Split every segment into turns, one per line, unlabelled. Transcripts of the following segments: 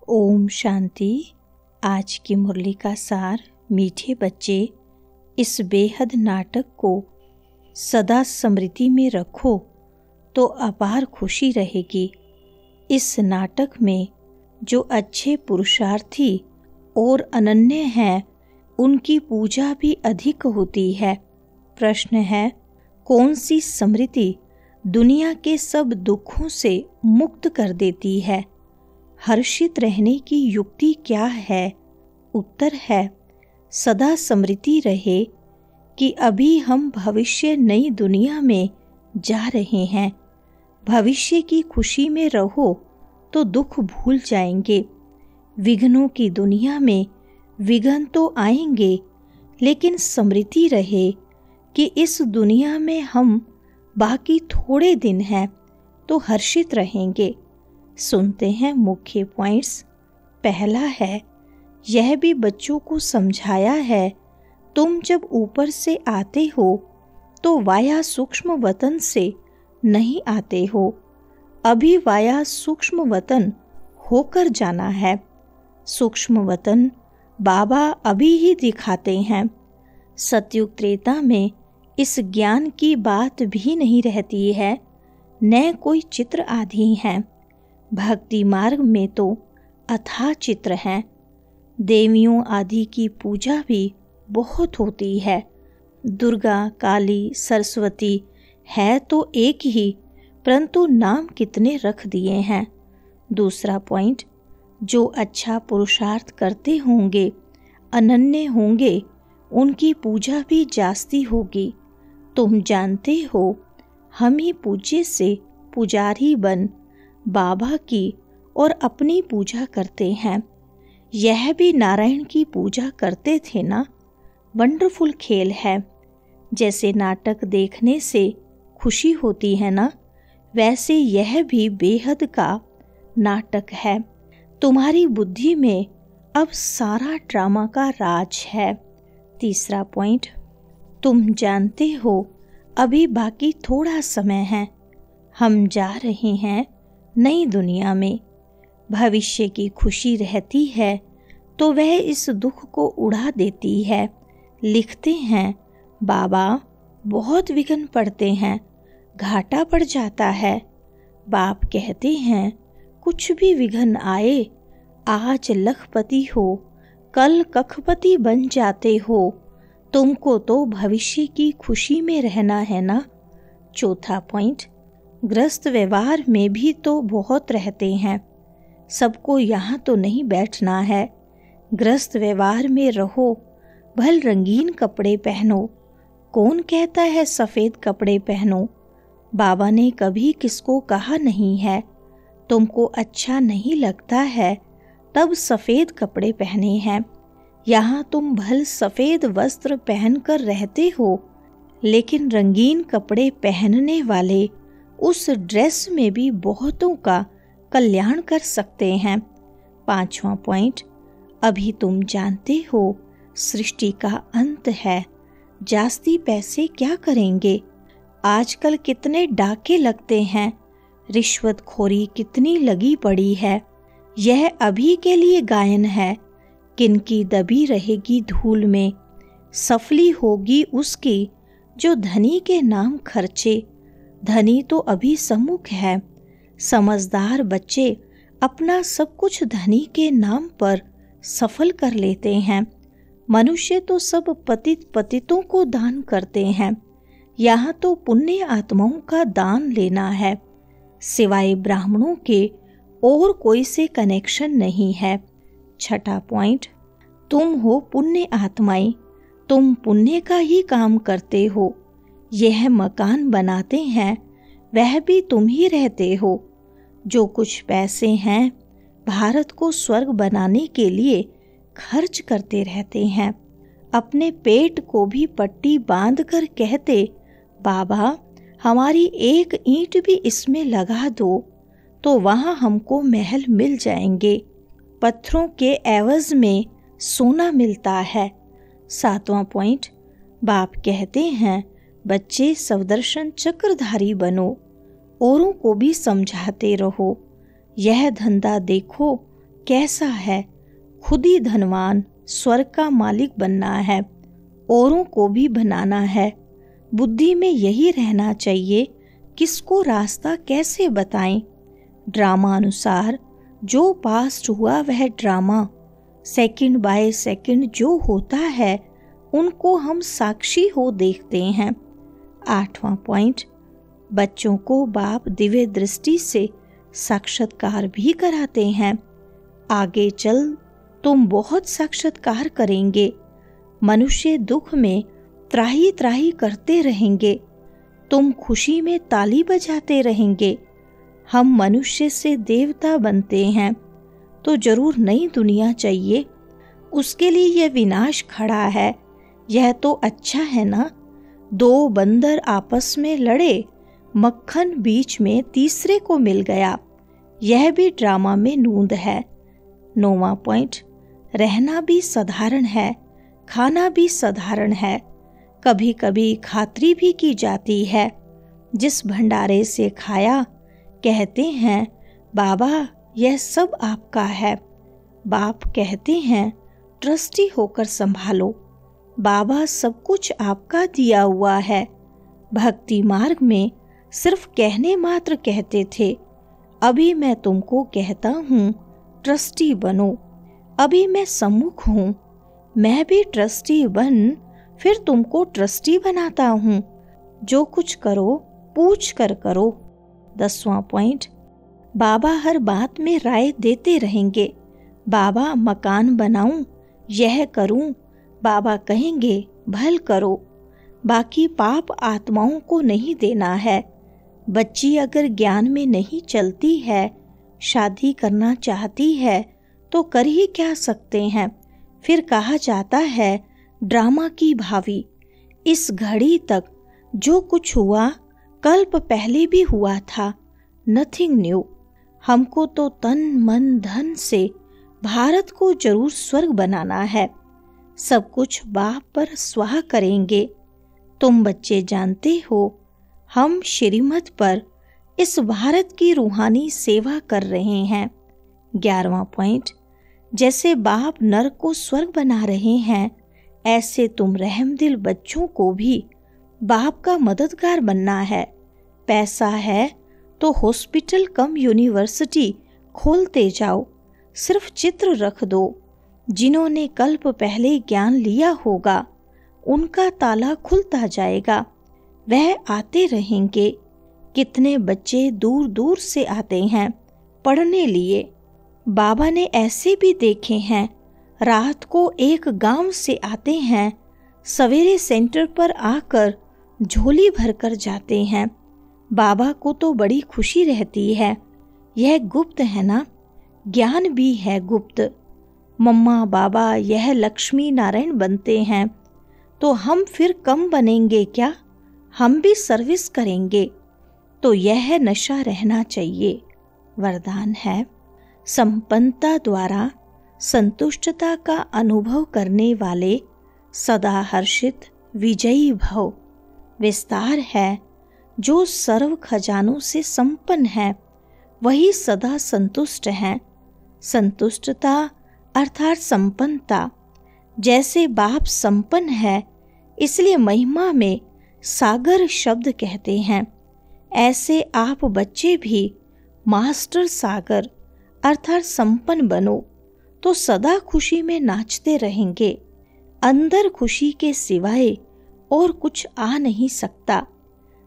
ओम शांति। आज की मुरली का सार। मीठे बच्चे, इस बेहद नाटक को सदा स्मृति में रखो तो अपार खुशी रहेगी। इस नाटक में जो अच्छे पुरुषार्थी और अनन्य हैं उनकी पूजा भी अधिक होती है। प्रश्न है, कौन सी स्मृति दुनिया के सब दुखों से मुक्त कर देती है? हर्षित रहने की युक्ति क्या है? उत्तर है, सदा स्मृति रहे कि अभी हम भविष्य नई दुनिया में जा रहे हैं। भविष्य की खुशी में रहो तो दुख भूल जाएंगे। विघ्नों की दुनिया में विघ्न तो आएंगे, लेकिन स्मृति रहे कि इस दुनिया में हम बाकी थोड़े दिन हैं तो हर्षित रहेंगे। सुनते हैं मुख्य पॉइंट्स। पहला है, यह भी बच्चों को समझाया है, तुम जब ऊपर से आते हो तो वाया सूक्ष्म वतन से नहीं आते हो, अभी वाया सूक्ष्म वतन होकर जाना है। सूक्ष्म वतन बाबा अभी ही दिखाते हैं। सतयुग त्रेता में इस ज्ञान की बात भी नहीं रहती है, न कोई चित्र आदि हैं। भक्ति मार्ग में तो अथाह चित्र हैं। देवियों आदि की पूजा भी बहुत होती है। दुर्गा, काली, सरस्वती है तो एक ही, परंतु नाम कितने रख दिए हैं। दूसरा पॉइंट, जो अच्छा पुरुषार्थ करते होंगे, अनन्य होंगे, उनकी पूजा भी जास्ती होगी। तुम जानते हो, हम ही पूज्य से पुजारी बन बाबा की और अपनी पूजा करते हैं। यह भी नारायण की पूजा करते थे ना। वंडरफुल खेल है। जैसे नाटक देखने से खुशी होती है ना, वैसे यह भी बेहद का नाटक है। तुम्हारी बुद्धि में अब सारा ड्रामा का राज है। तीसरा पॉइंट, तुम जानते हो अभी बाकी थोड़ा समय है। हम जा रहे हैं नई दुनिया में। भविष्य की खुशी रहती है तो वह इस दुख को उड़ा देती है। लिखते हैं, बाबा बहुत विघ्न पड़ते हैं, घाटा पड़ जाता है। बाप कहते हैं, कुछ भी विघ्न आए, आज लखपति हो, कल कखपति बन जाते हो। तुमको तो भविष्य की खुशी में रहना है ना। चौथा पॉइंट, ग्रस्त व्यवहार में भी तो बहुत रहते हैं। सबको यहाँ तो नहीं बैठना है। ग्रस्त व्यवहार में रहो, भल रंगीन कपड़े पहनो। कौन कहता है सफ़ेद कपड़े पहनो? बाबा ने कभी किसको कहा नहीं है। तुमको अच्छा नहीं लगता है तब सफ़ेद कपड़े पहने हैं। यहाँ तुम भल सफ़ेद वस्त्र पहनकर रहते हो, लेकिन रंगीन कपड़े पहनने वाले उस ड्रेस में भी बहुतों का कल्याण कर सकते हैं। पांचवा पॉइंट, अभी तुम जानते हो सृष्टि का अंत है। जास्ती पैसे क्या करेंगे? आजकल कितने डाके लगते हैं, रिश्वतखोरी कितनी लगी पड़ी है। यह अभी के लिए गायन है। किनकी दबी रहेगी धूल में, सफली होगी उसकी जो धनी के नाम खर्चे। धनी तो अभी सम्मुख है। समझदार बच्चे अपना सब कुछ धनी के नाम पर सफल कर लेते हैं। मनुष्य तो सब पतित पतितों को दान करते हैं। यहाँ तो पुण्य आत्माओं का दान लेना है। सिवाय ब्राह्मणों के और कोई से कनेक्शन नहीं है। छठा पॉइंट, तुम हो पुण्य आत्माएं, तुम पुण्य का ही काम करते हो। यह मकान बनाते हैं, वह भी तुम ही रहते हो। जो कुछ पैसे हैं, भारत को स्वर्ग बनाने के लिए खर्च करते रहते हैं। अपने पेट को भी पट्टी बांधकर कहते, बाबा हमारी एक ईंट भी इसमें लगा दो तो वहाँ हमको महल मिल जाएंगे। पत्थरों के एवज में सोना मिलता है। सातवां पॉइंट, बाप कहते हैं, बच्चे सवदर्शन चक्रधारी बनो, औरों को भी समझाते रहो। यह धंधा देखो कैसा है, खुद ही धनवान स्वर्ग का मालिक बनना है, औरों को भी बनाना है। बुद्धि में यही रहना चाहिए, किसको रास्ता कैसे बताएं। ड्रामा अनुसार जो पास्ट हुआ वह ड्रामा, सेकंड बाय सेकंड जो होता है उनको हम साक्षी हो देखते हैं। 8वां पॉइंट, बच्चों को बाप दिव्य दृष्टि से साक्षात्कार भी कराते हैं। आगे चल तुम बहुत साक्षात्कार करेंगे। मनुष्य दुख में त्राही त्राही करते रहेंगे, तुम खुशी में ताली बजाते रहेंगे। हम मनुष्य से देवता बनते हैं तो जरूर नई दुनिया चाहिए, उसके लिए यह विनाश खड़ा है। यह तो अच्छा है ना, 2 बंदर आपस में लड़े, मक्खन बीच में तीसरे को मिल गया। यह भी ड्रामा में नूंद है। 9वां पॉइंट, रहना भी साधारण है, खाना भी साधारण है, कभी कभी खातरी भी की जाती है। जिस भंडारे से खाया, कहते हैं बाबा यह सब आपका है। बाप कहते हैं ट्रस्टी होकर संभालो, बाबा सब कुछ आपका दिया हुआ है। भक्ति मार्ग में सिर्फ कहने मात्र कहते थे, अभी मैं तुमको कहता हूँ ट्रस्टी बनो। अभी मैं सम्मुख हूँ, मैं भी ट्रस्टी बन फिर तुमको ट्रस्टी बनाता हूँ। जो कुछ करो पूछ कर करो। 10वां पॉइंट, बाबा हर बात में राय देते रहेंगे। बाबा मकान बनाऊं, यह करूं, बाबा कहेंगे भल करो। बाकी पाप आत्माओं को नहीं देना है। बच्ची अगर ज्ञान में नहीं चलती है, शादी करना चाहती है तो कर ही क्या सकते हैं। फिर कहा जाता है ड्रामा की भावी। इस घड़ी तक जो कुछ हुआ कल्प पहले भी हुआ था, नथिंग न्यू। हमको तो तन मन धन से भारत को जरूर स्वर्ग बनाना है। सब कुछ बाप पर स्वाहा करेंगे। तुम बच्चे जानते हो हम श्रीमत पर इस भारत की रूहानी सेवा कर रहे हैं। 11वां पॉइंट, जैसे बाप नरक को स्वर्ग बना रहे हैं, ऐसे तुम रहमदिल बच्चों को भी बाप का मददगार बनना है। पैसा है तो हॉस्पिटल कम यूनिवर्सिटी खोलते जाओ। सिर्फ चित्र रख दो। जिन्होंने कल्प पहले ज्ञान लिया होगा उनका ताला खुलता जाएगा, वह आते रहेंगे। कितने बच्चे दूर दूर से आते हैं पढ़ने लिए। बाबा ने ऐसे भी देखे हैं, रात को एक गांव से आते हैं, सवेरे सेंटर पर आकर झोली भरकर जाते हैं। बाबा को तो बड़ी खुशी रहती है। यह गुप्त है ना, ज्ञान भी है गुप्त। मम्मा बाबा यह लक्ष्मी नारायण बनते हैं तो हम फिर कम बनेंगे क्या? हम भी सर्विस करेंगे। तो यह नशा रहना चाहिए। वरदान है, संपन्नता द्वारा संतुष्टता का अनुभव करने वाले सदा हर्षित विजयी भव। विस्तार है, जो सर्व खजानों से संपन्न है वही सदा संतुष्ट है। संतुष्टता अर्थात संपन्नता। जैसे बाप संपन्न है इसलिए महिमा में सागर शब्द कहते हैं, ऐसे आप बच्चे भी मास्टर सागर अर्थात संपन्न बनो तो सदा खुशी में नाचते रहेंगे। अंदर खुशी के सिवाय और कुछ आ नहीं सकता।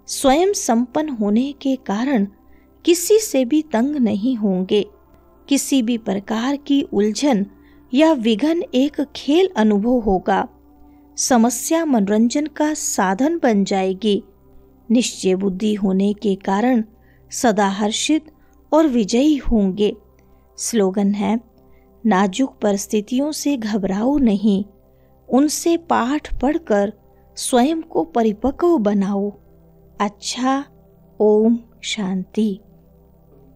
स्वयं संपन्न होने के कारण किसी से भी तंग नहीं होंगे। किसी भी प्रकार की उलझन या विघन एक खेल अनुभव होगा। समस्या मनोरंजन का साधन बन जाएगी। निश्चय बुद्धि होने के कारण सदा हर्षित और विजयी होंगे। स्लोगन है, नाजुक परिस्थितियों से घबराओ नहीं, उनसे पाठ पढ़कर स्वयं को परिपक्व बनाओ। अच्छा, ओम शांति।